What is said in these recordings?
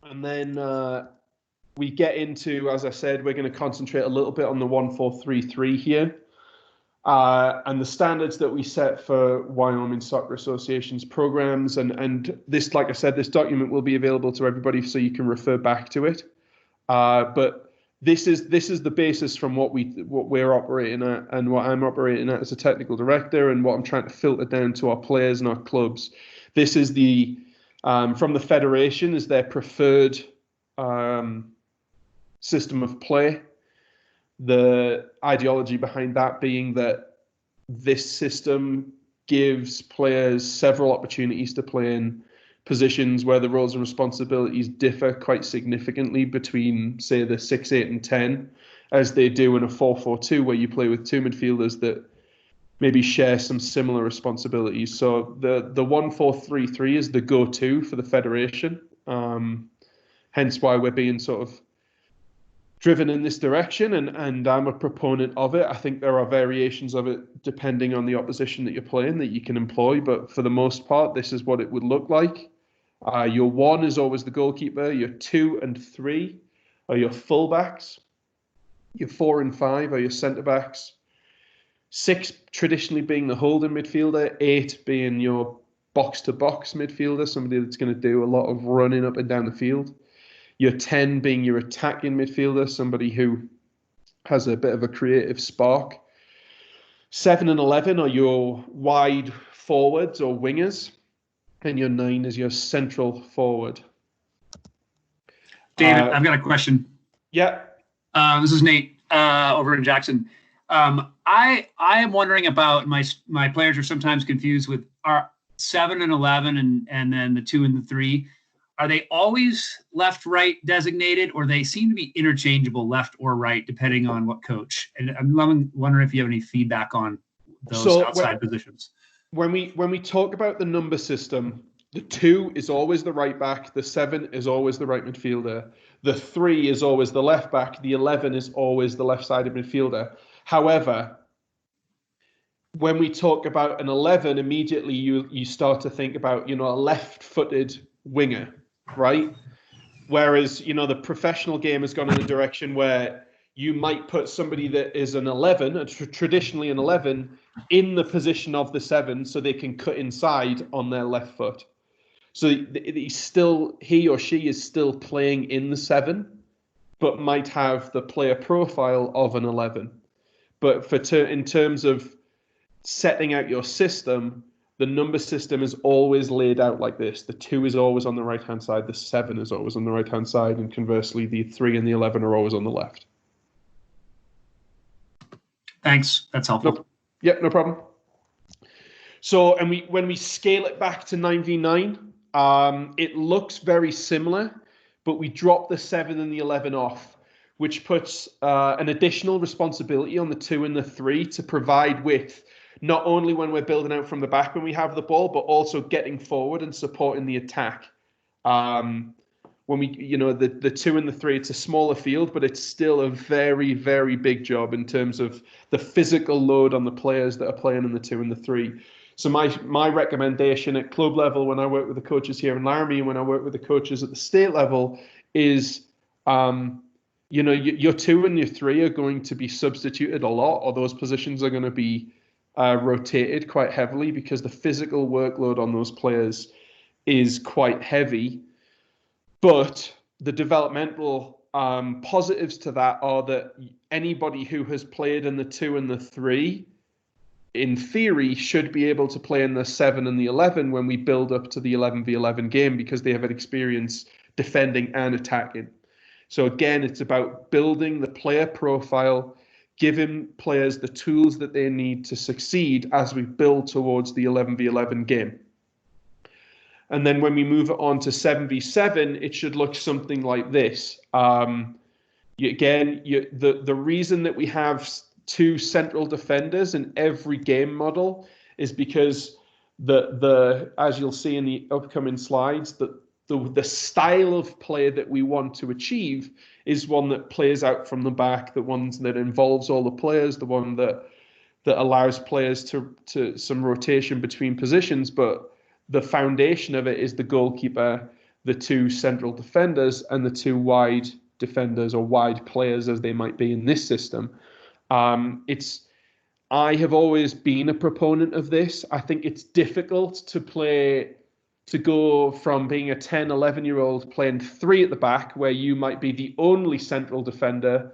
And then we get into, as I said, we're going to concentrate a little bit on the 1-4-3-3 here. And the standards that we set for Wyoming Soccer Association's programs. And this, like I said, this document will be available to everybody so you can refer back to it. But this is the basis from what we're operating at and what I'm operating at as a technical director and what I'm trying to filter down to our players and our clubs. This is the from the federation is their preferred system of play. The ideology behind that being that this system gives players several opportunities to play in positions where the roles and responsibilities differ quite significantly between, say, the 6, 8, and 10, as they do in a 4-4-2, where you play with two midfielders that maybe share some similar responsibilities. So the 1-4-3-3 is the go-to for the federation. Hence why we're being sort of driven in this direction, and I'm a proponent of it. I think there are variations of it depending on the opposition that you're playing that you can employ, but for the most part, this is what it would look like. Your 1 is always the goalkeeper. Your 2 and 3 are your fullbacks. Your 4 and 5 are your centre-backs. 6 traditionally being the holding midfielder. 8 being your box-to-box midfielder, somebody that's going to do a lot of running up and down the field. Your 10 being your attacking midfielder, somebody who has a bit of a creative spark. 7 and 11 are your wide forwards or wingers. And your 9 is your central forward. David, I've got a question. Yeah. This is Nate over in Jackson. I am wondering about my players are sometimes confused with our 7 and 11 and then the 2 and the 3. Are they always left-right designated, or they seem to be interchangeable left or right, depending on what coach? And I'm wondering if you have any feedback on those outside positions. When we talk about the number system, the 2 is always the right back, the 7 is always the right midfielder, the 3 is always the left back, the 11 is always the left-sided midfielder. However, when we talk about an 11, immediately you start to think about, a left-footed winger, right? Whereas, the professional game has gone in a direction where you might put somebody that is an 11, traditionally an 11, in the position of the 7 so they can cut inside on their left foot. So he or she is still playing in the 7, but might have the player profile of an 11. But in terms of setting out your system, the number system is always laid out like this. The 2 is always on the right-hand side. The 7 is always on the right-hand side. And conversely, the 3 and the 11 are always on the left. Thanks. That's helpful. No problem. So, when we scale it back to 9v9, it looks very similar, but we drop the 7 and the 11 off, which puts an additional responsibility on the 2 and the 3 to provide width, not only when we're building out from the back when we have the ball, but also getting forward and supporting the attack. When we, the 2 and the 3, it's a smaller field, but it's still a very, very big job in terms of the physical load on the players that are playing in the 2 and the 3. So my recommendation at club level, when I work with the coaches here in Laramie, and when I work with the coaches at the state level, is, your 2 and your 3 are going to be substituted a lot, or those positions are going to be rotated quite heavily because the physical workload on those players is quite heavy. But the developmental positives to that are that anybody who has played in the 2 and the 3, in theory, should be able to play in the 7 and the 11 when we build up to the 11v11 game because they have an experience defending and attacking. So again, it's about building the player profile, giving players the tools that they need to succeed as we build towards the 11v11 game. And then when we move it on to 7v7, it should look something like this. The reason that we have 2 central defenders in every game model is because as you'll see in the upcoming slides, the style of play that we want to achieve is one that plays out from the back, the ones that involves all the players, the one that allows players to some rotation between positions, but the foundation of it is the goalkeeper the two central defenders and the two wide defenders, or wide players as they might be in this system. I have always been a proponent of this. I think it's difficult to go from being a 10, 11-year-old playing three at the back, where you might be the only central defender,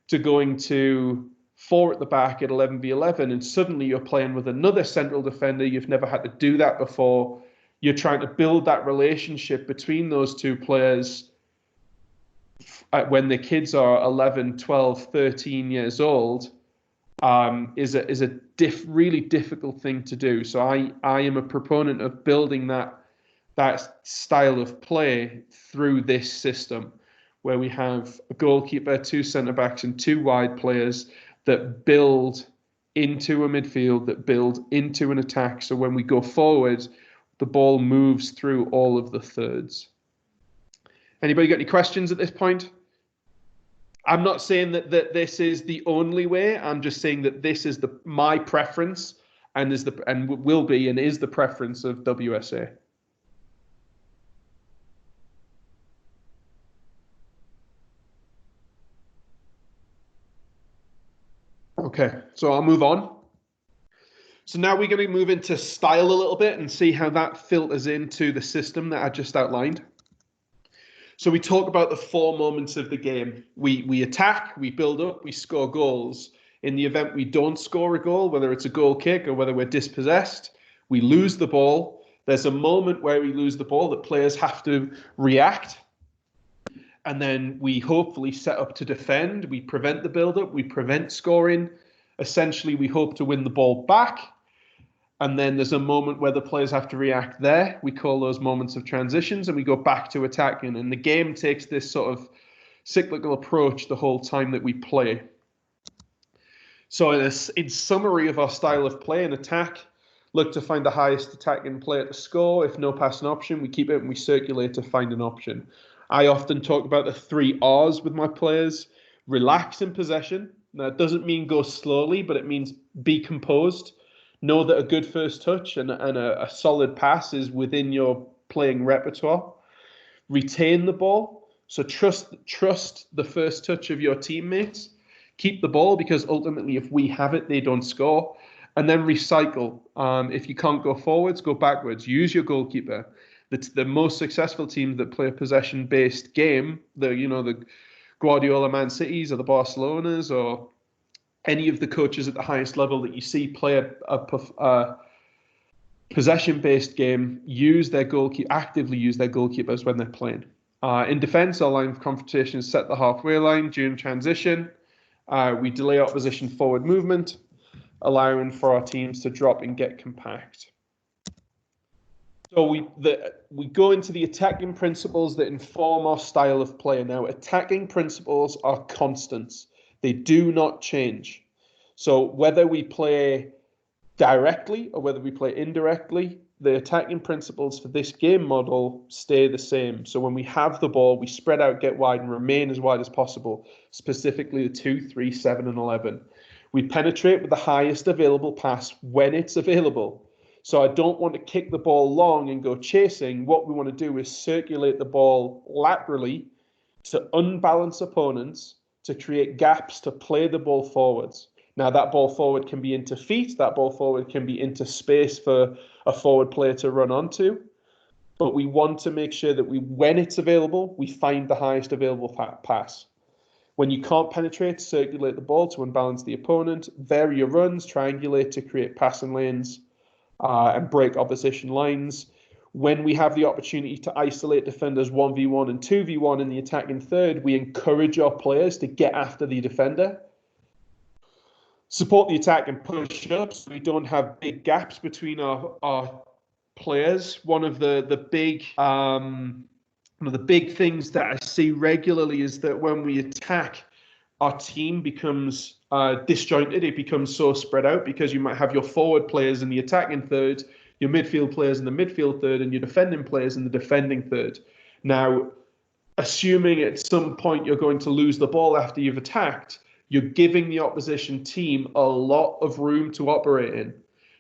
to going to four at the back at 11v11, and suddenly you're playing with another central defender. You've never had to do that before. You're trying to build that relationship between those two players when the kids are 11, 12, 13 years old, is a really difficult thing to do. So I am a proponent of building that style of play through this system, where we have a goalkeeper, two centre-backs and two wide players that build into a midfield, that build into an attack. So when we go forward, the ball moves through all of the thirds. Anybody got any questions at this point? I'm not saying that this is the only way. I'm just saying that this is my preference, and is the preference of WSA. Okay, so I'll move on. So now we're going to move into style a little bit and see how that filters into the system that I just outlined. So we talk about the 4 moments of the game. We attack, we build up, we score goals. In the event we don't score a goal, whether it's a goal kick or whether we're dispossessed, we lose the ball. There's a moment where we lose the ball that players have to react. And then we hopefully set up to defend. We prevent the build-up. We prevent scoring. Essentially, we hope to win the ball back. And then there's a moment where the players have to react there. We call those moments of transitions, and we go back to attacking. And the game takes this sort of cyclical approach the whole time that we play. So in summary of our style of play and attack, look to find the highest attacking player to score. If no passing option, we keep it and we circulate to find an option. I often talk about the 3 R's with my players. Relax in possession. Now, it doesn't mean go slowly, but it means be composed. Know that a good first touch and a solid pass is within your playing repertoire. Retain the ball. So trust the first touch of your teammates. Keep the ball, because ultimately if we have it, they don't score. And then recycle. If you can't go forwards, go backwards. Use your goalkeeper. The most successful teams that play a possession-based game, the Guardiola Man Cities or the Barcelonas or any of the coaches at the highest level that you see play a possession-based game, actively use their goalkeepers when they're playing. In defence, our line of confrontation is set the halfway line during transition. We delay opposition forward movement, allowing for our teams to drop and get compact. So we go into the attacking principles that inform our style of play. Now, attacking principles are constants. They do not change. So whether we play directly or whether we play indirectly, the attacking principles for this game model stay the same. So when we have the ball, we spread out, get wide, and remain as wide as possible, specifically the 2, 3, 7, and 11. We penetrate with the highest available pass when it's available. So I don't want to kick the ball long and go chasing. What we want to do is circulate the ball laterally to unbalance opponents, to create gaps, to play the ball forwards. Now, that ball forward can be into feet. That ball forward can be into space for a forward player to run onto. But we want to make sure that when it's available, we find the highest available pass. When you can't penetrate, circulate the ball to unbalance the opponent. Vary your runs, triangulate to create passing lanes, and break opposition lines. When we have the opportunity to isolate defenders 1v1 and 2v1 in the attacking third, we encourage our players to get after the defender. Support the attack and push up so we don't have big gaps between our players. One of the big things that I see regularly is that when we attack, our team becomes disjointed. It becomes so spread out because you might have your forward players in the attacking third, your midfield players in the midfield third, and your defending players in the defending third. Now, assuming at some point you're going to lose the ball after you've attacked, you're giving the opposition team a lot of room to operate in.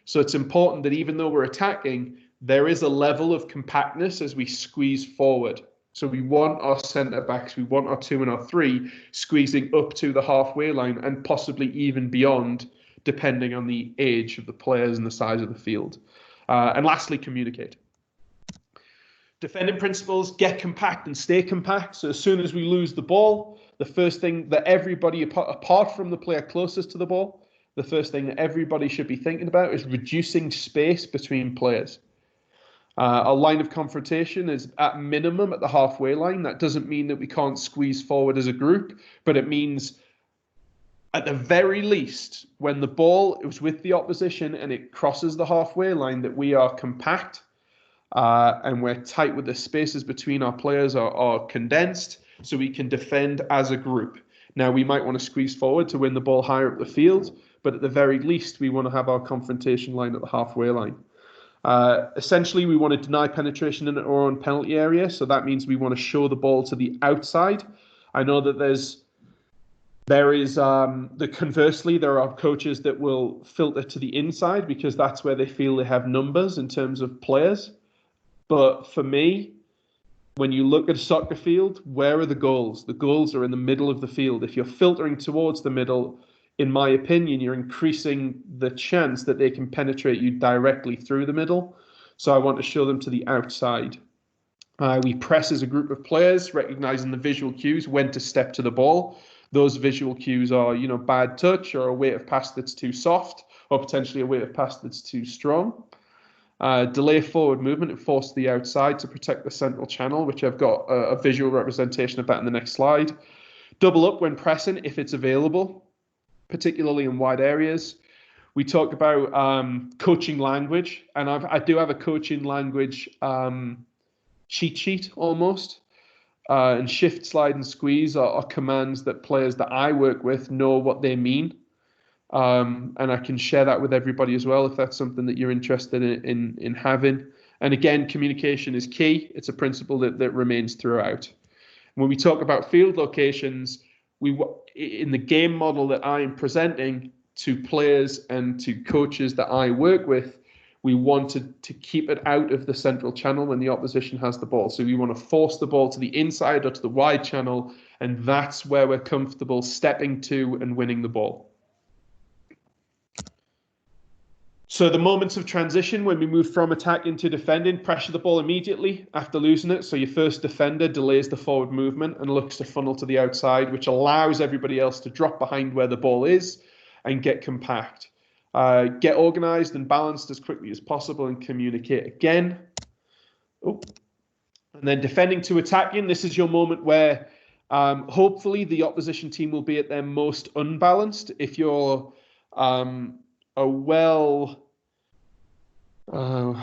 So it's important that even though we're attacking, there is a level of compactness as we squeeze forward. So we want our centre backs, we want our 2 and our 3 squeezing up to the halfway line and possibly even beyond, depending on the age of the players and the size of the field. And lastly, communicate. Defending principles, get compact and stay compact. So as soon as we lose the ball, the first thing that everybody, apart from the player closest to the ball, the first thing that everybody should be thinking about is reducing space between players. Our line of confrontation is at minimum at the halfway line. That doesn't mean that we can't squeeze forward as a group, but it means at the very least, when the ball is with the opposition and it crosses the halfway line, that we are compact and we're tight with the spaces between our players are condensed so we can defend as a group. Now, we might want to squeeze forward to win the ball higher up the field, but at the very least, we want to have our confrontation line at the halfway line. Essentially, we want to deny penetration in our own penalty area. So that means we want to show the ball to the outside. I know that conversely, there are coaches that will filter to the inside because that's where they feel they have numbers in terms of players. But for me, when you look at a soccer field, where are the goals? The goals are in the middle of the field. If you're filtering towards the middle, in my opinion, you're increasing the chance that they can penetrate you directly through the middle. So I want to show them to the outside. We press as a group of players, recognizing the visual cues, when to step to the ball. Those visual cues are, bad touch or a weight of pass that's too soft or potentially a weight of pass that's too strong. Delay forward movement and force to the outside to protect the central channel, which I've got a visual representation of that in the next slide. Double up when pressing if it's available, particularly in wide areas. We talked about coaching language, and I do have a coaching language cheat sheet almost. And shift, slide, and squeeze are commands that players that I work with know what they mean. And I can share that with everybody as well if that's something that you're interested in having. And again, communication is key. It's a principle that remains throughout. When we talk about field locations, in the game model that I am presenting to players and to coaches that I work with, we wanted to keep it out of the central channel when the opposition has the ball. So we want to force the ball to the inside or to the wide channel, and that's where we're comfortable stepping to and winning the ball. So the moments of transition when we move from attack into defending, pressure the ball immediately after losing it. So your first defender delays the forward movement and looks to funnel to the outside, which allows everybody else to drop behind where the ball is and get compact. Get organized and balanced as quickly as possible and communicate again. And then defending to attacking. This is your moment where hopefully the opposition team will be at their most unbalanced. If you're I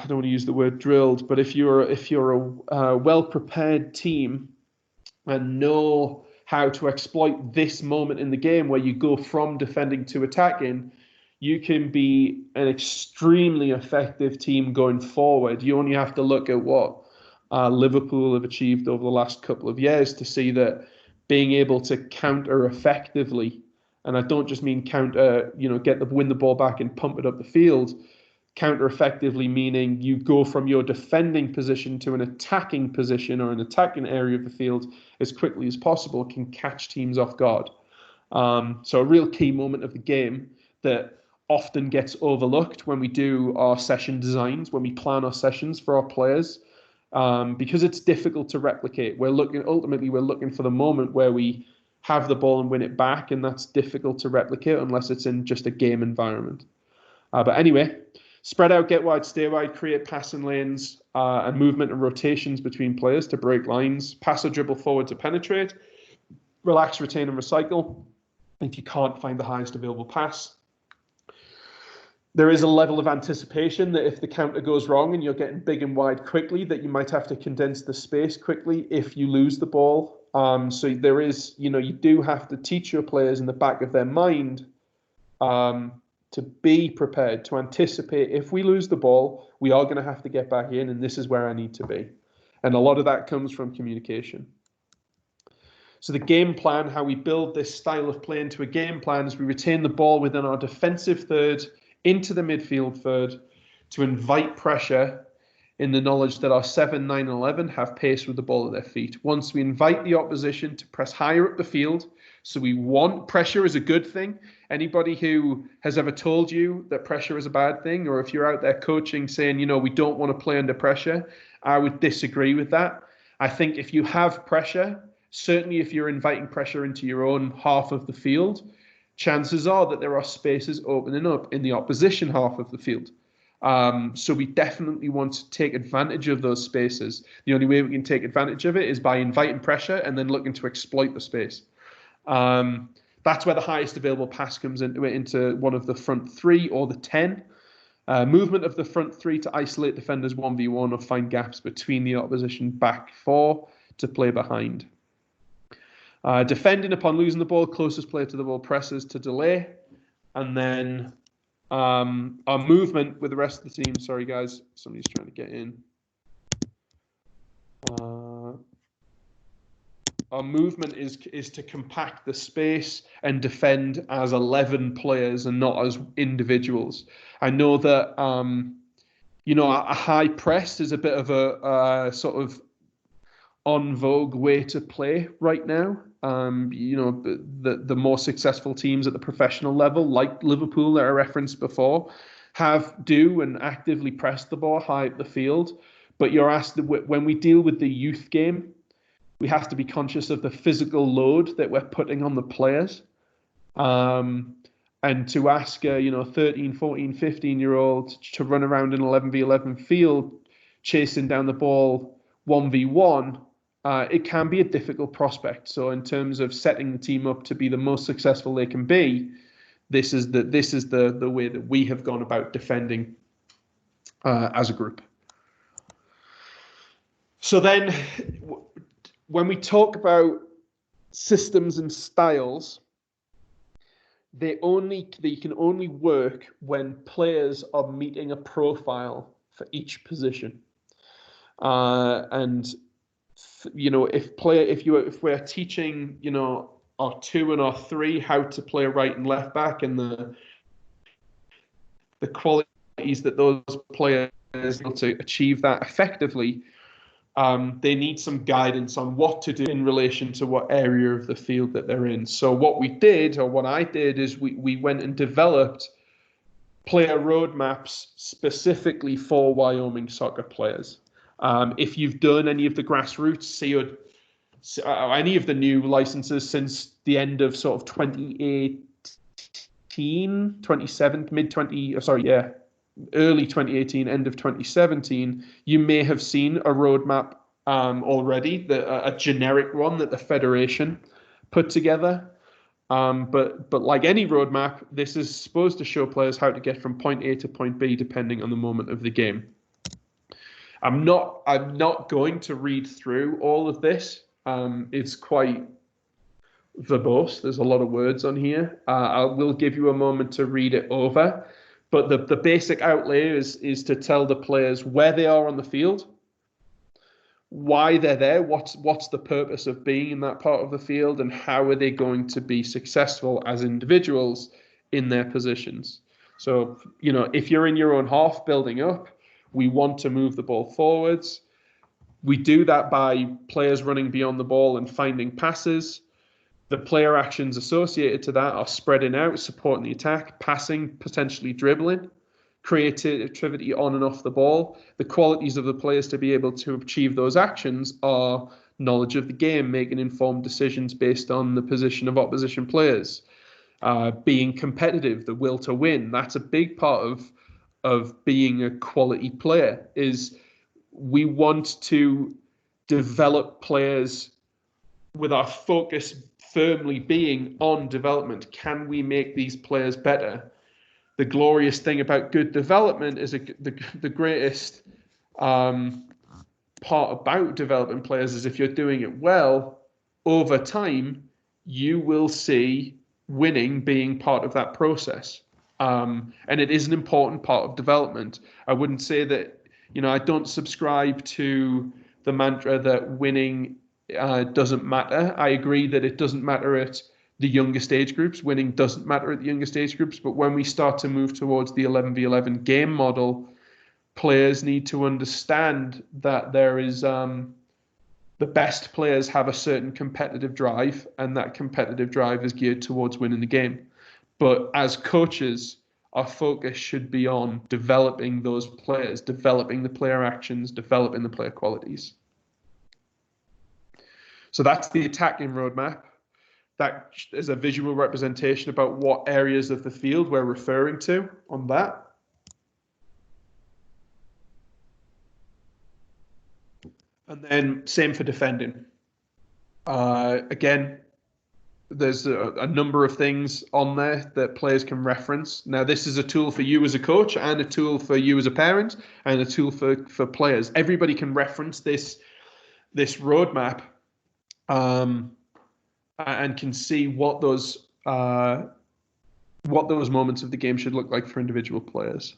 don't want to use the word drilled, but if you're a well-prepared team and know how to exploit this moment in the game where you go from defending to attacking, you can be an extremely effective team going forward. You only have to look at what Liverpool have achieved over the last couple of years to see that being able to counter effectively, and I don't just mean counter, win the ball back and pump it up the field. Counter effectively meaning you go from your defending position to an attacking position or an attacking area of the field as quickly as possible, can catch teams off guard. So a real key moment of the game that often gets overlooked when we do our session designs, when we plan our sessions for our players, because it's difficult to replicate. We're looking for the moment where we have the ball and win it back, and that's difficult to replicate unless it's in just a game environment. But anyway, spread out, get wide, stay wide, create passing lanes and movement and rotations between players to break lines, pass or dribble forward to penetrate, relax, retain, and recycle if you can't find the highest available pass. There is a level of anticipation that if the counter goes wrong and you're getting big and wide quickly, that you might have to condense the space quickly if you lose the ball. So there is, you do have to teach your players in the back of their mind to be prepared, to anticipate if we lose the ball, we are going to have to get back in, and this is where I need to be. And a lot of that comes from communication. So the game plan, how we build this style of play into a game plan, is we retain the ball within our defensive third, into the midfield third, to invite pressure, in the knowledge that our 7, 9, and 11 have pace with the ball at their feet. Once we invite the opposition to press higher up the field, so we want pressure is a good thing. Anybody who has ever told you that pressure is a bad thing, or if you're out there coaching saying, we don't want to play under pressure, I would disagree with that. I think if you have pressure, certainly if you're inviting pressure into your own half of the field, chances are that there are spaces opening up in the opposition half of the field. So we definitely want to take advantage of those spaces. The only way we can take advantage of it is by inviting pressure and then looking to exploit the space. That's where the highest available pass comes into one of the front three or the 10. Movement of the front three to isolate defenders 1v1 or find gaps between the opposition back four to play behind. Defending upon losing the ball, closest player to the ball presses to delay. And then our movement with the rest of the team. Sorry, guys. Somebody's trying to get in. Our movement is to compact the space and defend as 11 players and not as individuals. I know that, a high press is a bit of a sort of en vogue way to play right now. The more successful teams at the professional level, like Liverpool that I referenced before, do and actively press the ball high up the field. But you're asked, when we deal with the youth game, we have to be conscious of the physical load that we're putting on the players. And to ask a 13, 14, 15-year-old to run around an 11v11 field chasing down the ball 1v1, it can be a difficult prospect. So in terms of setting the team up to be the most successful they can be, this is the way that we have gone about defending as a group. So then, when we talk about systems and styles, they can only work when players are meeting a profile for each position. If we're teaching, our 2 and our 3 how to play right and left back, and the qualities that those players need to achieve that effectively, they need some guidance on what to do in relation to what area of the field that they're in. So what I did is we went and developed player roadmaps specifically for Wyoming soccer players. If you've done any of the grassroots, any of the new licenses since the end of sort of 2018, early 2018, end of 2017, you may have seen a roadmap already, a generic one that the Federation put together. But like any roadmap, this is supposed to show players how to get from point A to point B depending on the moment of the game. I'm not going to read through all of this. It's quite verbose. There's a lot of words on here. I will give you a moment to read it over. But the basic outlay is to tell the players where they are on the field, why they're there, what's the purpose of being in that part of the field, and how are they going to be successful as individuals in their positions. So, if you're in your own half building up, we want to move the ball forwards. We do that by players running beyond the ball and finding passes. The player actions associated to that are spreading out, supporting the attack, passing, potentially dribbling, creativity on and off the ball. The qualities of the players to be able to achieve those actions are knowledge of the game, making informed decisions based on the position of opposition players, being competitive, the will to win. That's a big part of being a quality player. Is we want to develop players with our focus firmly being on development. Can we make these players better? The glorious thing about good development is the greatest part about developing players is if you're doing it well, over time, you will see winning being part of that process. And it is an important part of development. I wouldn't say that, I don't subscribe to the mantra that winning doesn't matter. I agree that it doesn't matter at the youngest age groups. Winning doesn't matter at the youngest age groups. But when we start to move towards the 11v11 game model, players need to understand that there is the best players have a certain competitive drive, and that competitive drive is geared towards winning the game. But as coaches, our focus should be on developing those players, developing the player actions, developing the player qualities. So that's the attacking roadmap. That is a visual representation about what areas of the field we're referring to on that. And then same for defending. Again, there's a number of things on there that players can reference. Now, this is a tool for you as a coach and a tool for you as a parent and a tool for players. Everybody can reference this roadmap and can see what those moments of the game should look like for individual players.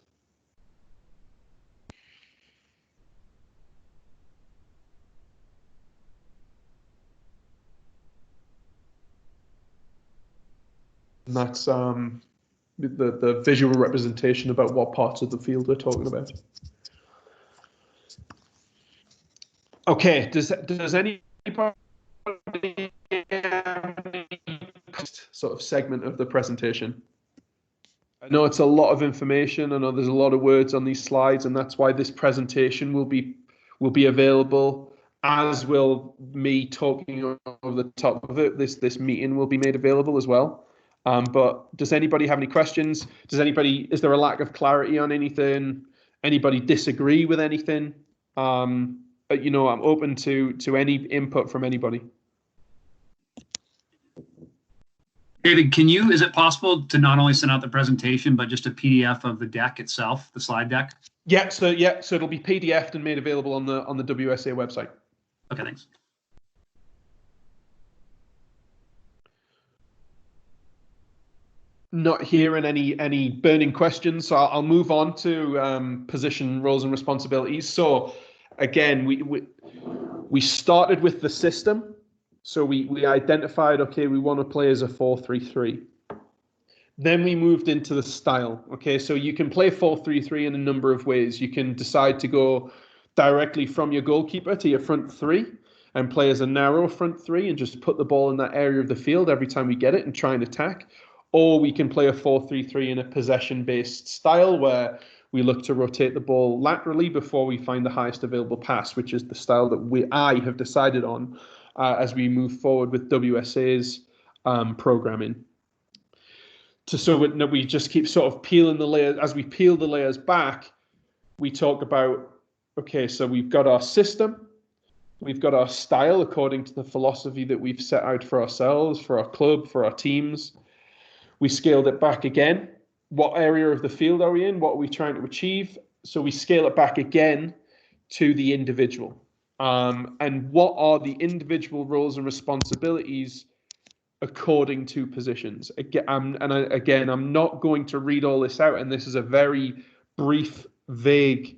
And that's the visual representation about what parts of the field we're talking about. Okay, does anybody sort of segment of the presentation? I know it's a lot of information. I know there's a lot of words on these slides, and that's why this presentation will be available, as will me talking over the top of it. This meeting will be made available as well. But does anybody have any questions? Is there a lack of clarity on anything? Anybody disagree with anything? I'm open to any input from anybody. David, is it possible to not only send out the presentation, but just a PDF of the deck itself, the slide deck? Yeah, so it'll be PDF'd and made available on the WSA website. Okay, thanks. Not hearing any burning questions, so I'll move on to position roles and responsibilities. So again, we started with the system. So we identified, okay, we want to play as a 4-3-3. Then we moved into the style. Okay, so you can play 4-3-3 in a number of ways. You can decide to go directly from your goalkeeper to your front three and play as a narrow front three and just put the ball in that area of the field every time we get it and try and attack. Or we can play a 4-3-3 in a possession-based style where we look to rotate the ball laterally before we find the highest available pass, which is the style that I have decided on as we move forward with WSA's programming. So we just keep sort of peeling the layers. As we peel the layers back, we talk about, okay, so we've got our system, we've got our style according to the philosophy that we've set out for ourselves, for our club, for our teams. We scaled it back again. What area of the field are we in? What are we trying to achieve? So we scale it back again to the individual. And what are the individual roles and responsibilities according to positions? Again, I'm not going to read all this out, and this is a very brief, vague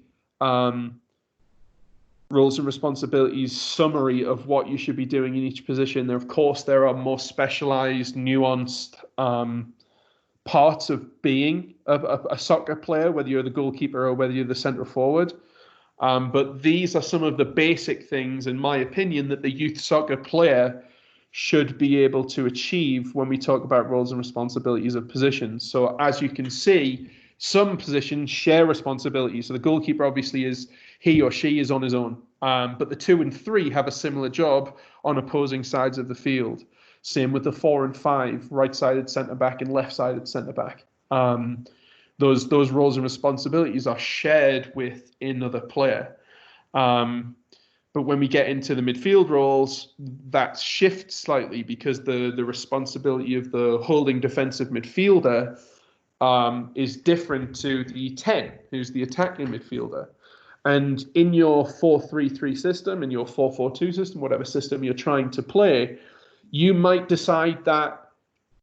roles and responsibilities summary of what you should be doing in each position. Of course, there are more specialized, nuanced parts of being a soccer player, whether you're the goalkeeper or whether you're the centre forward. But these are some of the basic things, in my opinion, that the youth soccer player should be able to achieve when we talk about roles and responsibilities of positions. So as you can see, some positions share responsibilities. So the goalkeeper obviously he or she is on his own. But the 2 and 3 have a similar job on opposing sides of the field. Same with the 4 and 5, right-sided centre-back and left-sided centre-back. Those roles and responsibilities are shared with another player. But when we get into the midfield roles, that shifts slightly because the responsibility of the holding defensive midfielder is different to the 10, who's the attacking midfielder. And in your 4-3-3 system, in your 4-4-2 system, whatever system you're trying to play, you might decide that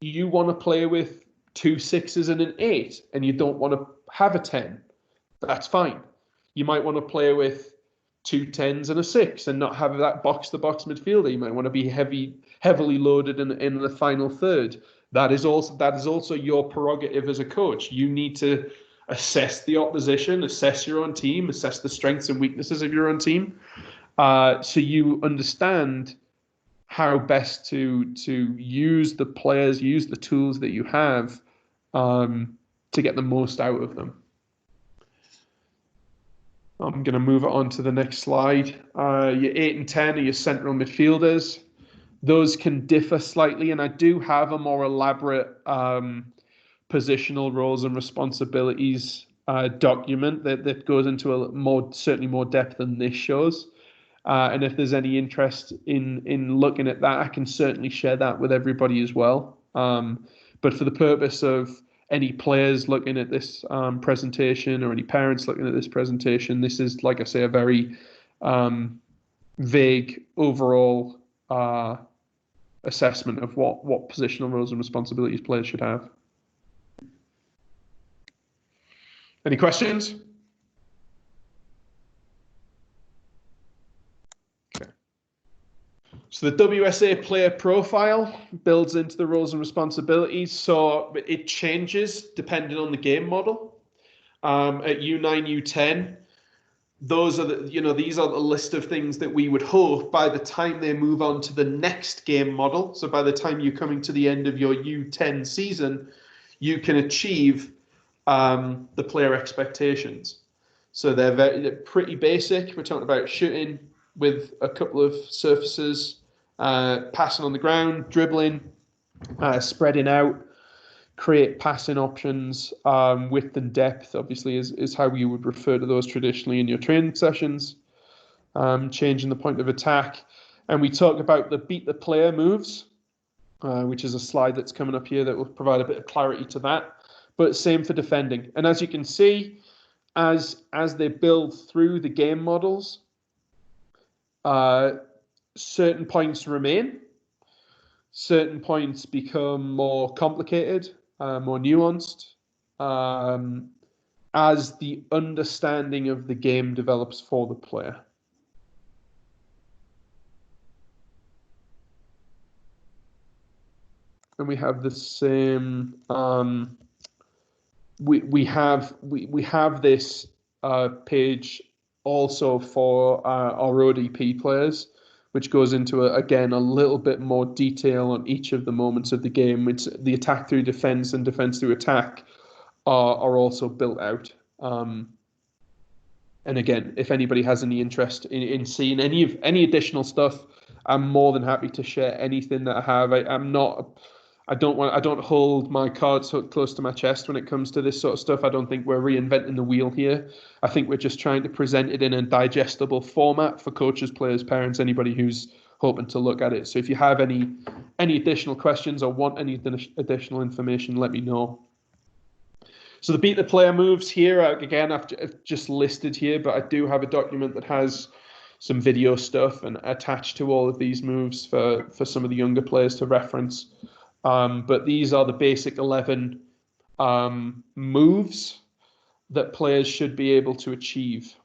you want to play with 2 6s and an 8, and you don't want to have a 10. That's fine. You might want to play with 2 10s and a 6 and not have that box-to-box midfielder. You might want to be heavily loaded in the final third. That is also your prerogative as a coach. You need to assess the opposition, assess your own team, assess the strengths and weaknesses of your own team, so you understand how best to use the players, use the tools that you have to get the most out of them. I'm going to move it on to the next slide. Your 8 and 10 are your central midfielders. Those can differ slightly, and I do have a more elaborate positional roles and responsibilities document that goes into certainly more depth than this shows. And if there's any interest in looking at that, I can certainly share that with everybody as well. But for the purpose of any players looking at this presentation or any parents looking at this presentation, this is, like I say, a very vague overall assessment of what positional roles and responsibilities players should have. Any questions? Okay. So the WSA player profile builds into the roles and responsibilities. So it changes depending on the game model. At U9, U10, those are these are the list of things that we would hope by the time they move on to the next game model. So by the time you're coming to the end of your U10 season, you can achieve the player expectations. So they're pretty basic. We're talking about shooting with a couple of surfaces, passing on the ground, dribbling, spreading out, create passing options, width and depth, obviously, is how you would refer to those traditionally in your training sessions, changing the point of attack. And we talk about the beat the player moves, which is a slide that's coming up here that will provide a bit of clarity to that. But same for defending. And as you can see, as they build through the game models, certain points remain. Certain points become more complicated, more nuanced, as the understanding of the game develops for the player. And we have the same. We have this page also for our ODP players, which goes into again a little bit more detail on each of the moments of the game. It's the attack through defense and defense through attack are also built out. And again, if anybody has any interest in seeing any additional stuff, I'm more than happy to share anything that I have. I don't hold my cards so close to my chest when it comes to this sort of stuff. I don't think we're reinventing the wheel here. I think we're just trying to present it in a digestible format for coaches, players, parents, anybody who's hoping to look at it. So if you have any additional questions or want any additional information, let me know. So the beat the player moves here, again, I've just listed here, but I do have a document that has some video stuff and attached to all of these moves for some of the younger players to reference. But these are the basic 11 moves that players should be able to achieve.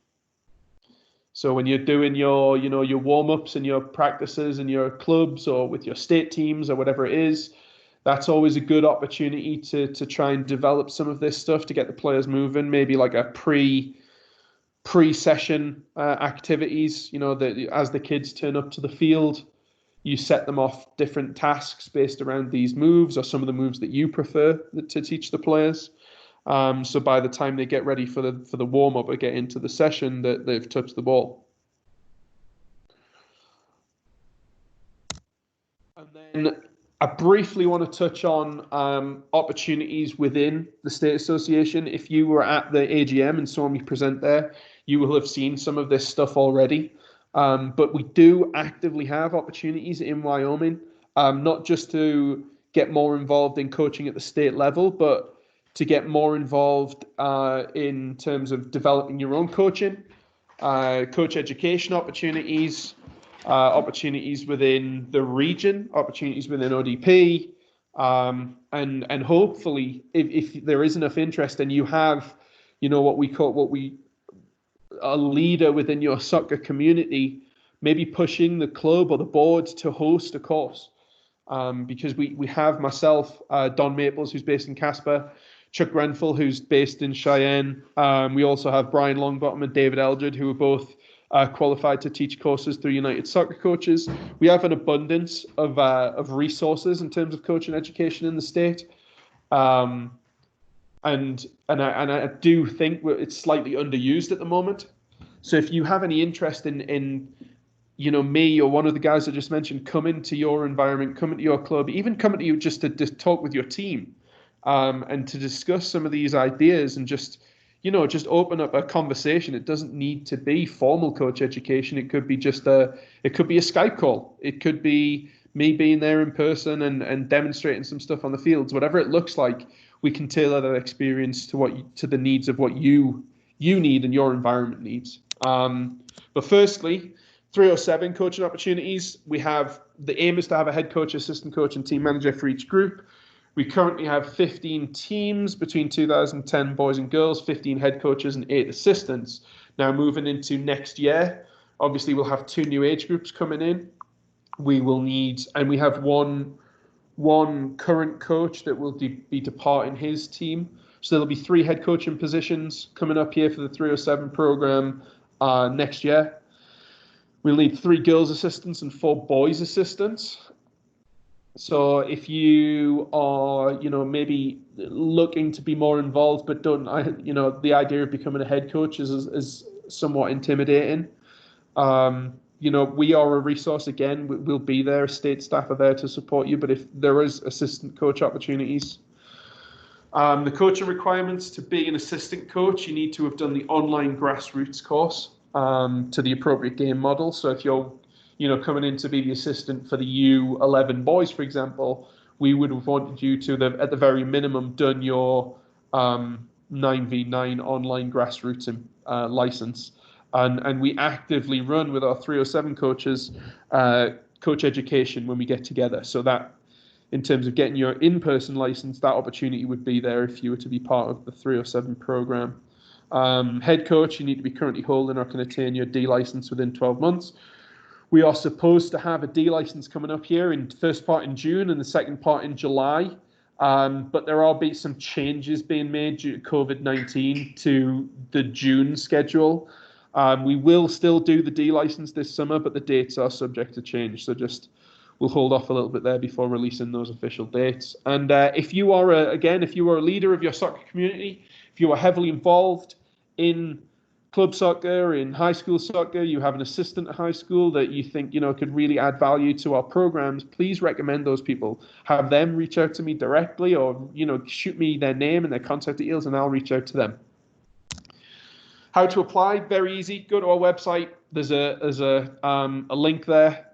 So when you're doing your warm-ups and your practices in your clubs or with your state teams or whatever it is, that's always a good opportunity to try and develop some of this stuff to get the players moving. Maybe like a pre-session activities. That as the kids turn up to the field, you set them off different tasks based around these moves or some of the moves that you prefer to teach the players. So by the time they get ready for the warm-up or get into the session, that they've touched the ball. And then I briefly want to touch on opportunities within the State Association. If you were at the AGM and saw me present there, you will have seen some of this stuff already. But we do actively have opportunities in Wyoming, not just to get more involved in coaching at the state level, but to get more involved in terms of developing your own coaching, coach education opportunities, opportunities within the region, opportunities within ODP, and hopefully, if there is enough interest and you have, a leader within your soccer community, maybe pushing the club or the board to host a course. Because we have myself, Don Maples, who's based in Casper, Chuck Grenfell, who's based in Cheyenne. We also have Brian Longbottom and David Eldred, who are both qualified to teach courses through United Soccer Coaches. We have an abundance of resources in terms of coaching education in the state. And I do think it's slightly underused at the moment. So if you have any interest in me or one of the guys I just mentioned, come into your environment, come into your club, even come into you just to talk with your team, and to discuss some of these ideas and just open up a conversation. It doesn't need to be formal coach education. It could be it could be a Skype call. It could be me being there in person and demonstrating some stuff on the fields. Whatever it looks like, we can tailor that experience to the needs of what you need and your environment needs. But firstly, 307 coaching opportunities. The aim is to have a head coach, assistant coach, and team manager for each group. We currently have 15 teams between 2010 boys and girls, 15 head coaches, and 8 assistants. Now moving into next year, obviously we'll have 2 new age groups coming in. We have one current coach that will be departing his team. So there'll be 3 head coaching positions coming up here for the 307 program next year. We'll need 3 girls assistants and 4 boys assistants. So if you are, maybe looking to be more involved, but the idea of becoming a head coach is somewhat intimidating. We are a resource. Again, we'll be there. State staff are there to support you. But if there is assistant coach opportunities, the coaching requirements to be an assistant coach, you need to have done the online grassroots course to the appropriate game model. So if you're coming in to be the assistant for the U11 boys, for example, we would have wanted you to at the very minimum done your 9v9 online grassroots license. And we actively run with our 307 coaches coach education when we get together. So that in terms of getting your in-person license, that opportunity would be there if you were to be part of the 307 program. Head coach, you need to be currently holding or can attain your D license within 12 months. We are supposed to have a D license coming up here in the first part in June and the second part in July. But there are some changes being made due to COVID-19 to the June schedule. We will still do the D license this summer, but the dates are subject to change. So we'll hold off a little bit there before releasing those official dates. And if you are a leader of your soccer community, if you are heavily involved in club soccer, in high school soccer, you have an assistant at high school that you think could really add value to our programs, please recommend those people. Have them reach out to me directly, or shoot me their name and their contact details, and I'll reach out to them. How to apply? Very easy. Go to our website. There's a link there.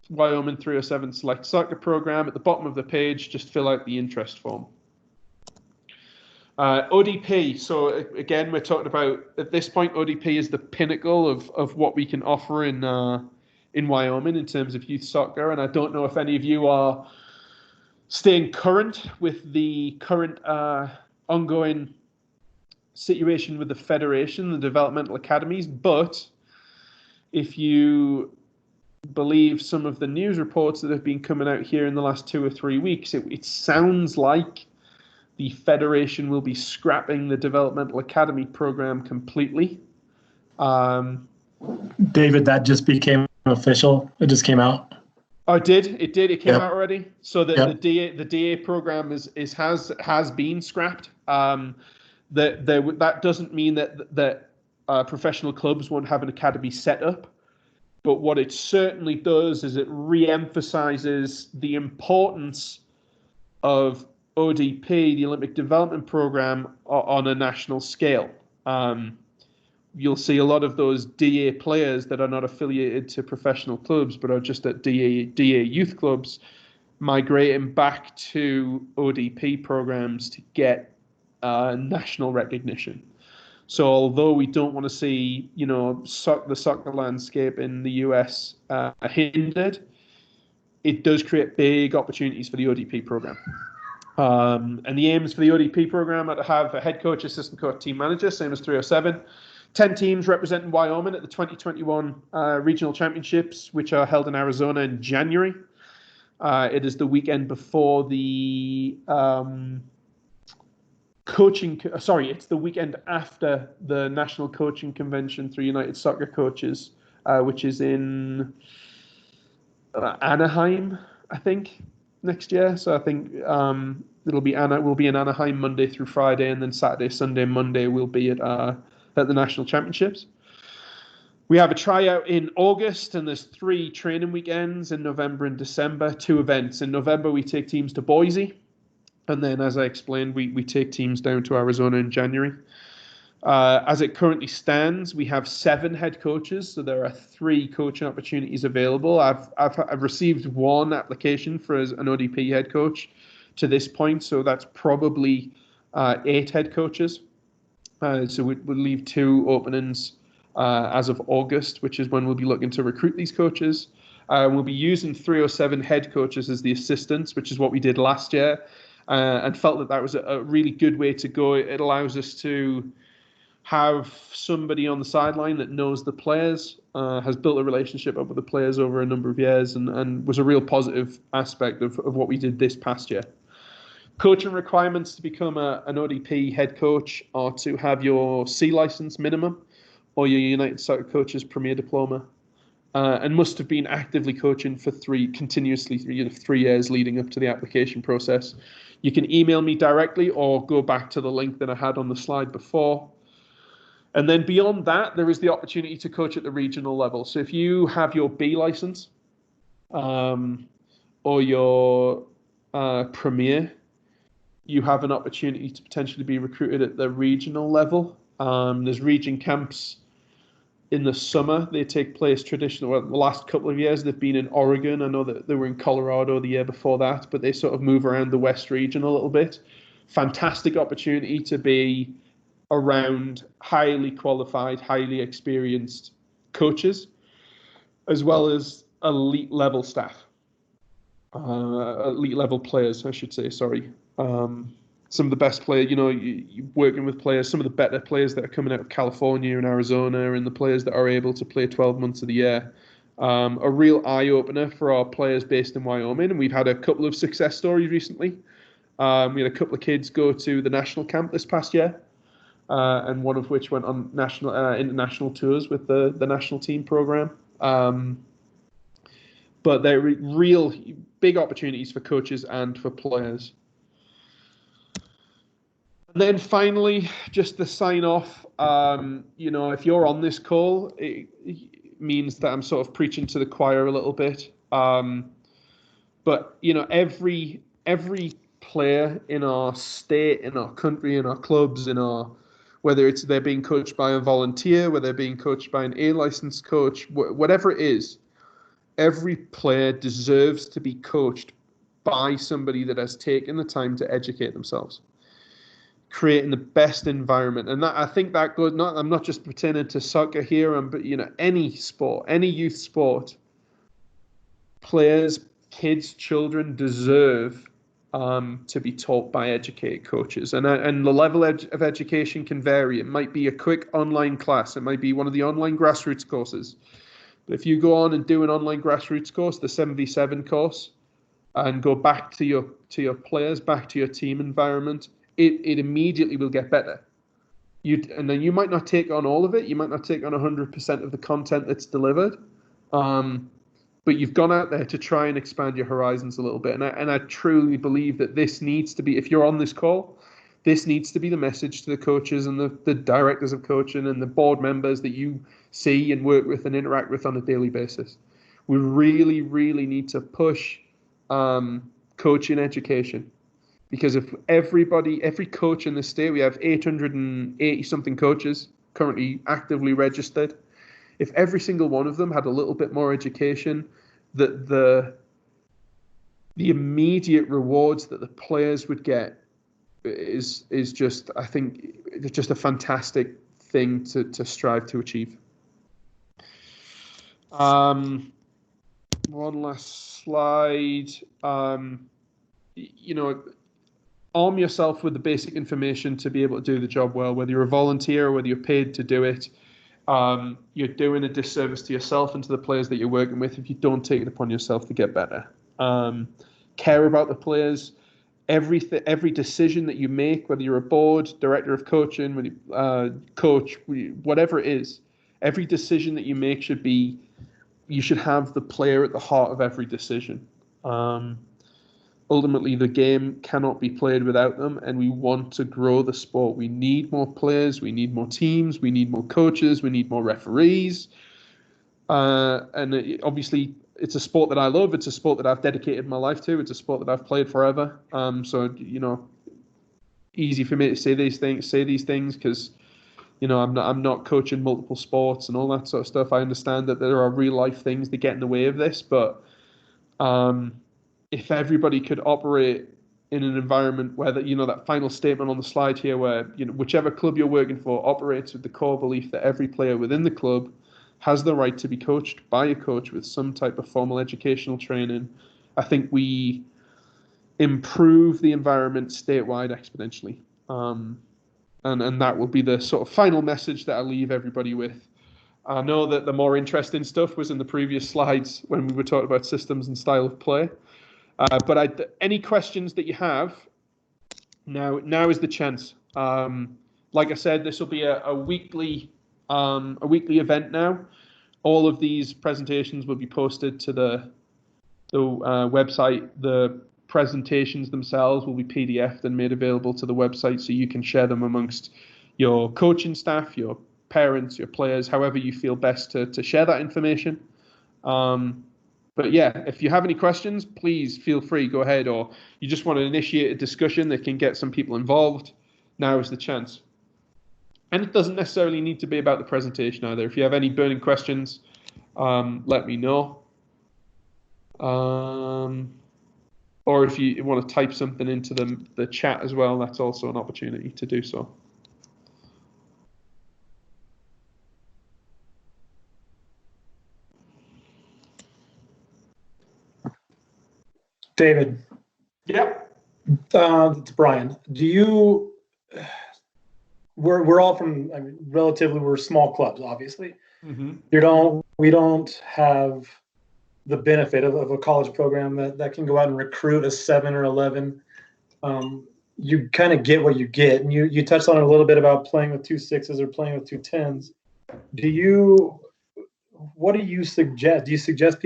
Wyoming 307 Select Soccer Program. At the bottom of the page, just fill out the interest form. ODP. So again, we're talking about, at this point, ODP is the pinnacle of what we can offer in Wyoming in terms of youth soccer. And I don't know if any of you are staying current with the current ongoing situation with the federation, the developmental academies, but if you believe some of the news reports that have been coming out here in the last 2 or 3 weeks, it sounds like the federation will be scrapping the developmental academy program completely. David, that just became official. It just came out. Oh, it did. It came Yep. out already. So the DA program has been scrapped. That doesn't mean that professional clubs won't have an academy set up, but what it certainly does is it re-emphasizes the importance of ODP, the Olympic Development Program, on a national scale. You'll see a lot of those DA players that are not affiliated to professional clubs but are just at DA youth clubs migrating back to ODP programs to get national recognition. So although we don't want to see, the soccer landscape in the US hindered, it does create big opportunities for the ODP program. And the aims for the ODP program are to have a head coach, assistant coach, team manager, same as 307. 10 teams representing Wyoming at the 2021 regional championships, which are held in Arizona in January. It is the weekend before the it's the weekend after the National Coaching Convention through United Soccer Coaches, which is in Anaheim, I think, next year. So I think we'll be in Anaheim Monday through Friday, and then Saturday, Sunday, Monday we'll be at the National Championships. We have a tryout in August, and there's 3 training weekends in November and December, 2 events. In November, we take teams to Boise, and then, as I explained, we take teams down to Arizona in January. As it currently stands, we have 7 head coaches, so there are 3 coaching opportunities available. I've received 1 application for an ODP head coach to this point, so that's probably 8 head coaches. So we'll leave 2 openings as of August, which is when we'll be looking to recruit these coaches. We'll be using 307 head coaches as the assistants, which is what we did last year, and felt that was a really good way to go. It allows us to have somebody on the sideline that knows the players, has built a relationship up with the players over a number of years, and was a real positive aspect of what we did this past year. Coaching requirements to become an ODP head coach are to have your C license minimum or your United Soccer Coaches Premier Diploma, and must have been actively coaching for 3 years leading up to the application process. You can email me directly or go back to the link that I had on the slide before. And then beyond that, there is the opportunity to coach at the regional level. So if you have your B license or your Premier, you have an opportunity to potentially be recruited at the regional level. There's region camps in the summer. They take place traditionally. Well, the last couple of years they've been in Oregon. I know that they were in Colorado the year before that, but they sort of move around the West region a little bit. Fantastic opportunity to be around highly qualified, highly experienced coaches, as well as elite level staff, elite level players, I should say. Sorry. Some of the best players, you're working with players, some of the better players that are coming out of California and Arizona, and the players that are able to play 12 months of the year. A real eye-opener for our players based in Wyoming, and we've had a couple of success stories recently. We had a couple of kids go to the national camp this past year, and one of which went on international tours with the national team program. But they're real big opportunities for coaches and for players. And then finally, just to sign off, if you're on this call, it means that I'm sort of preaching to the choir a little bit. But every player in our state, in our country, in our clubs, whether it's they're being coached by a volunteer, whether they're being coached by an A-licensed coach, whatever it is, every player deserves to be coached by somebody that has taken the time to educate themselves, creating the best environment. And that, I think that goes, I'm not just pertaining to soccer here, but any sport, any youth sport, players, kids, children deserve to be taught by educated coaches. And the level of education can vary. It might be a quick online class. It might be one of the online grassroots courses. But if you go on and do an online grassroots course, the 7v7 course, and go back to your players, back to your team environment, it immediately will get better. And then you might not take on all of it. You might not take on 100% of the content that's delivered. But you've gone out there to try and expand your horizons a little bit. And I truly believe that this needs to be, if you're on this call, this needs to be the message to the coaches and the directors of coaching and the board members that you see and work with and interact with on a daily basis. We really, really need to push coaching education. Because if every coach in the state, we have 880 something coaches currently actively registered. If every single one of them had a little bit more education, that the immediate rewards that the players would get is just, I think, it's just a fantastic thing to strive to achieve. One last slide. Arm yourself with the basic information to be able to do the job well, whether you're a volunteer or whether you're paid to do it. You're doing a disservice to yourself and to the players that you're working with if you don't take it upon yourself to get better. Care about the players, every decision that you make, whether you're a board, director of coaching, whether coach, whatever it is, every decision that you make you should have the player at the heart of every decision. Ultimately, the game cannot be played without them, and we want to grow the sport. We need more players, we need more teams, we need more coaches, we need more referees. Obviously, it's a sport that I love. It's a sport that I've dedicated my life to. It's a sport that I've played forever. So easy for me to say these things because I'm not coaching multiple sports and all that sort of stuff. I understand that there are real life things that get in the way of this, but if everybody could operate in an environment where that final statement on the slide here, where whichever club you're working for operates with the core belief that every player within the club has the right to be coached by a coach with some type of formal educational training, I think we improve the environment statewide exponentially. And that will be the sort of final message that I leave everybody with. I know that the more interesting stuff was in the previous slides when we were talking about systems and style of play. But any questions that you have, now is the chance. Like I said, this will be a weekly event now. All of these presentations will be posted to the website. The presentations themselves will be PDF'd and made available to the website, so you can share them amongst your coaching staff, your parents, your players, however you feel best to share that information. But yeah, if you have any questions, please feel free, go ahead, or you just want to initiate a discussion that can get some people involved, now is the chance. And it doesn't necessarily need to be about the presentation either. If you have any burning questions, let me know. Or if you want to type something into the chat as well, that's also an opportunity to do so. David. Yep. It's Brian. We're all from, relatively, we're small clubs, obviously. Mm-hmm. We don't have the benefit of a college program that can go out and recruit a 7 or 11. You kind of get what you get. And you touched on it a little bit about playing with 2 6s or playing with 2 10s. What do you suggest? Do you suggest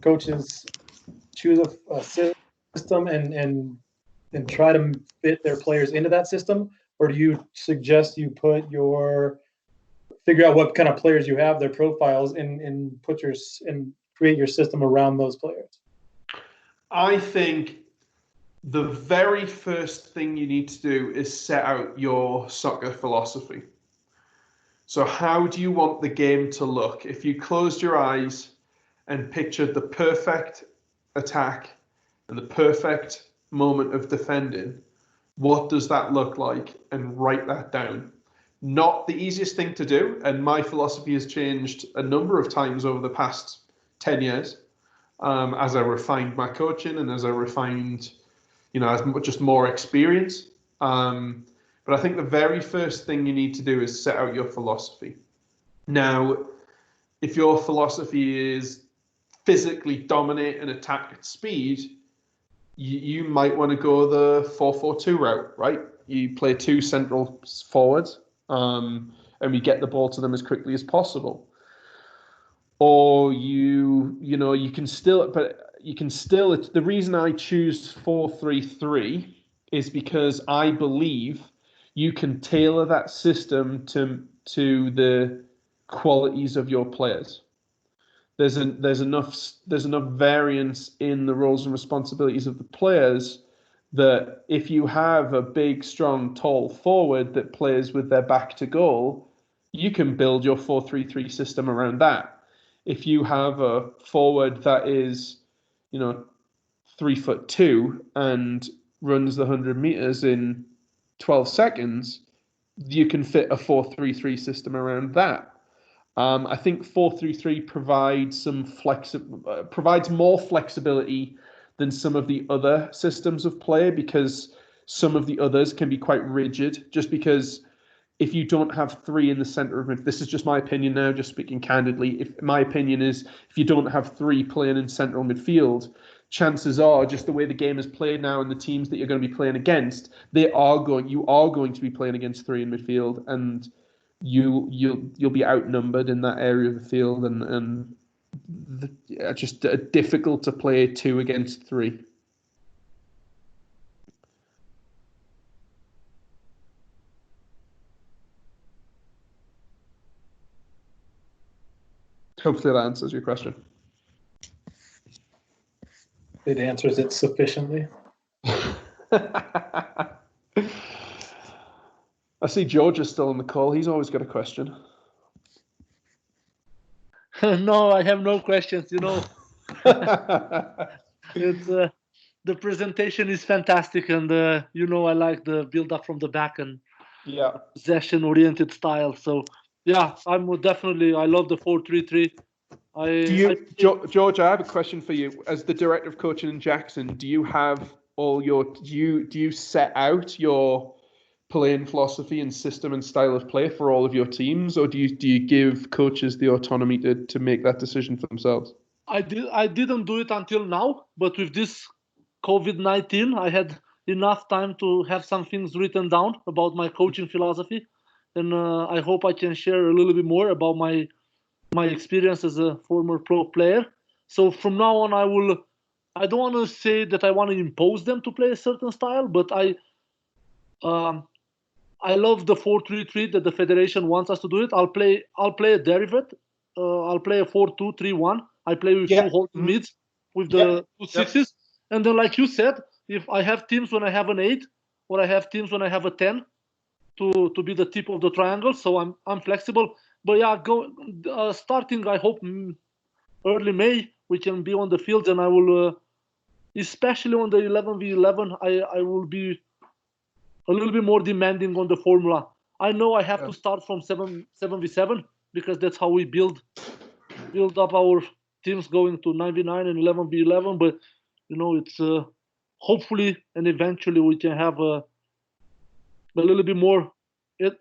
coaches choose a system and try to fit their players into that system? Or do you suggest you figure out what kind of players you have, their profiles, and create your system around those players? I think the very first thing you need to do is set out your soccer philosophy. So how do you want the game to look? If you closed your eyes and pictured the perfect attack and the perfect moment of defending, what does that look like? And write that down. Not the easiest thing to do, and my philosophy has changed a number of times over the past 10 years as I refined my coaching and as I refined, as just more experience. But I think the very first thing you need to do is set out your philosophy. Now, if your philosophy is physically dominate and attack at speed, you might want to go the 4-4-2 route, right? You play 2 central forwards, and we get the ball to them as quickly as possible. Or you can still. The reason I choose 4-3-3 is because I believe you can tailor that system to the qualities of your players. There's enough variance in the roles and responsibilities of the players that if you have a big, strong, tall forward that plays with their back to goal, you can build your 4-3-3 system around that. If you have a forward that is, 3'2" and runs the 100 meters in 12 seconds, you can fit a 4-3-3 system around that. I think 4-3-3 provides more flexibility than some of the other systems of play, because some of the others can be quite rigid. Just because if you don't have 3 in the center of midfield, this is just my opinion now, just speaking candidly. My opinion is if you don't have 3 playing in central midfield, chances are, just the way the game is played now and the teams that you're going to be playing against, you are going to be playing against three in midfield, and you'll be outnumbered in that area of the field, and just difficult to play 2 against 3. Hopefully that answers your question. It answers it sufficiently. I see George is still on the call. He's always got a question. No, I have no questions. It's the presentation is fantastic, and I like the build up from the back and possession oriented style. So yeah, I love the 4-3-3. George, I have a question for you. As the director of coaching in Jackson, do you set out your playing philosophy and system and style of play for all of your teams, or do you give coaches the autonomy to make that decision for themselves? I didn't do it until now, but with this COVID-19, I had enough time to have some things written down about my coaching philosophy, and I hope I can share a little bit more about my experience as a former pro player. So from now on, I don't want to say that I want to impose them to play a certain style, but I love the 4-3-3 that the federation wants us to do it. I'll play a derivative. I'll play a 4-2-3-1. I play with 2 holding mids with the 2 sixes. And then, like you said, if I have teams when I have an 8, or I have teams when I have a 10, to be the tip of the triangle. So I'm flexible. But yeah, starting, I hope early May we can be on the fields, and I will, especially on the 11v11, I will be a little bit more demanding on the formula. I know I have to start from 7v7 because that's how we build up our teams going to 9v9 and 11v11. But it's hopefully and eventually we can have a little bit more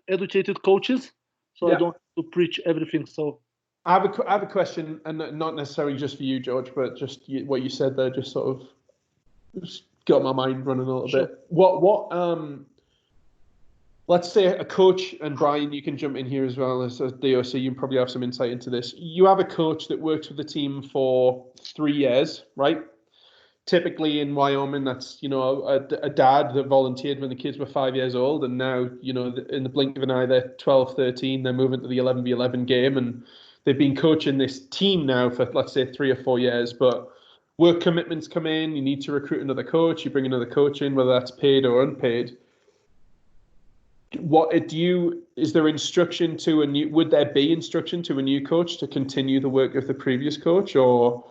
educated coaches, so I don't have to preach everything. So I have a question, and not necessarily just for you, George, but just what you said there just sort of just got my mind running a little bit. What let's say a coach, and Brian, you can jump in here as well as a DOC, you probably have some insight into this. You have a coach that works with the team for 3 years, right? Typically in Wyoming, that's, a dad that volunteered when the kids were 5 years old, and now, in the blink of an eye, they're 12, 13, they're moving to the 11v11 game, and they've been coaching this team now for, let's say, 3 or 4 years, but work commitments come in, you need to recruit another coach, you bring another coach in, whether that's paid or unpaid. Is there instruction to would there be instruction to a new coach to continue the work of the previous coach? Or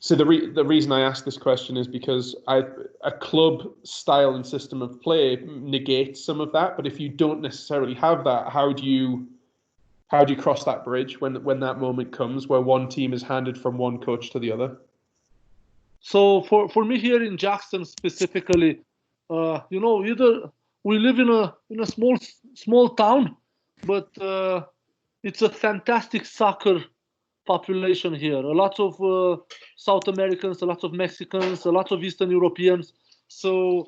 so the reason I ask this question is because a club style and system of play negates some of that, but if you don't necessarily have that, how do you cross that bridge when that moment comes where one team is handed from one coach to the other? So for me here in Jackson specifically, either we live in a small town, but it's a fantastic soccer population here. A lot of South Americans, a lot of Mexicans, a lot of Eastern Europeans. So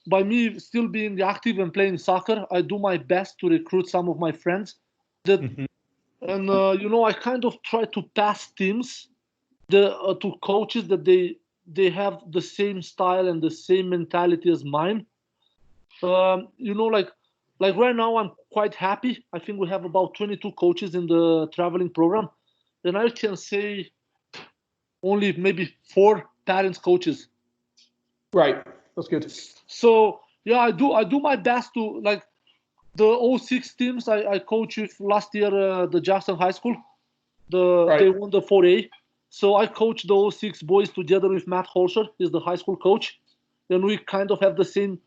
by me still being active and playing soccer, I do my best to recruit some of my friends. And I kind of try to pass teams to coaches that they have the same style and the same mentality as mine. Like right now, I'm quite happy. I think we have about 22 coaches in the traveling program, and I can say only maybe 4 parents coaches. Right, that's good. So yeah, I do my best to, like, the 06 teams I coached with last year, the Jackson High School. They won the 4A. So I coached the 06 boys together with Matt Holscher, he's the high school coach, and we kind of have the same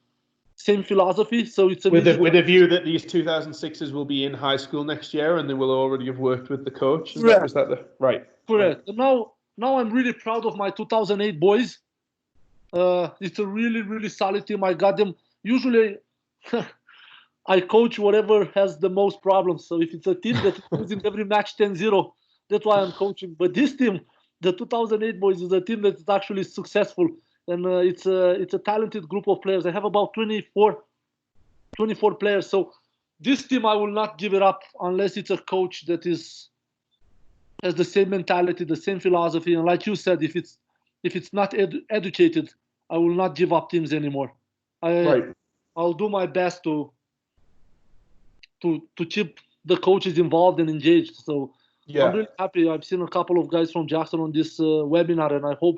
philosophy. So it's with a view that these 2006s will be in high school next year and they will already have worked with the coach. Is that the right? Correct. Right. And now I'm really proud of my 2008 boys. It's a really, really solid team. I got them. Usually, I coach whatever has the most problems. So if it's a team that loses every match 10-0, that's why I'm coaching. But this team, the 2008 boys is a team that is actually successful, and it's a talented group of players. I have about 24 players. So this team, I will not give it up unless it's a coach that has the same mentality, the same philosophy, and like you said, if it's not educated, I will not give up teams anymore. I'll do my best to keep the coaches involved and engaged. So I'm really happy. I've seen a couple of guys from Jackson on this webinar, and I hope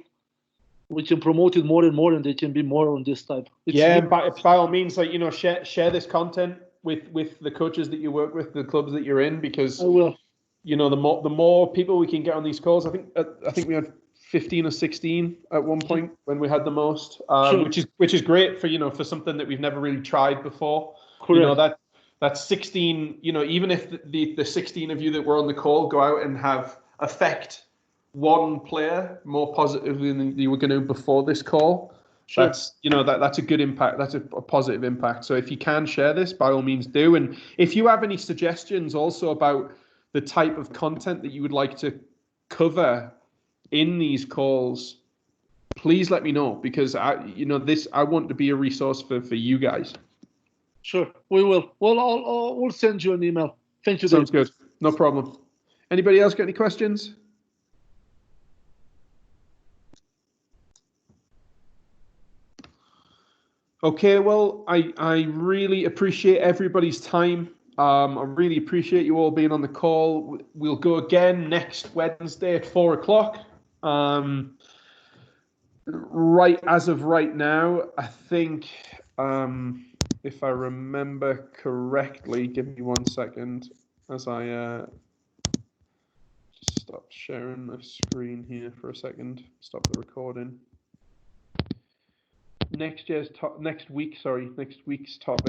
we can promote it more and more, and they can be more on this type. And by all means, like, you know, share this content with the coaches that you work with, the clubs that you're in, because I will. You know, the more people we can get on these calls. I think we had 15 or 16 at one point when we had the most, Sure. which is great for, you know, for something that we've never really tried before. Correct. You know, that's 16. You know, even if the 16 of you that were on the call go out and affect one player more positively than you were going to before this call, Sure. that's, you know, that's a good impact. That's a positive impact. So if you can share this, by all means do. And if you have any suggestions also about the type of content that you would like to cover in these calls, please let me know, because I want to be a resource for you guys. Sure, we will. Well, we'll send you an email. Thank you, Dave. Sounds good. No problem. Anybody else got any questions? Okay, well, I really appreciate everybody's time. I really appreciate you all being on the call. We'll go again next Wednesday at 4 o'clock. Right as of right now, I think, if I remember correctly, give me 1 second as I just stop sharing my screen here for a second. Stop the recording. Next week's topic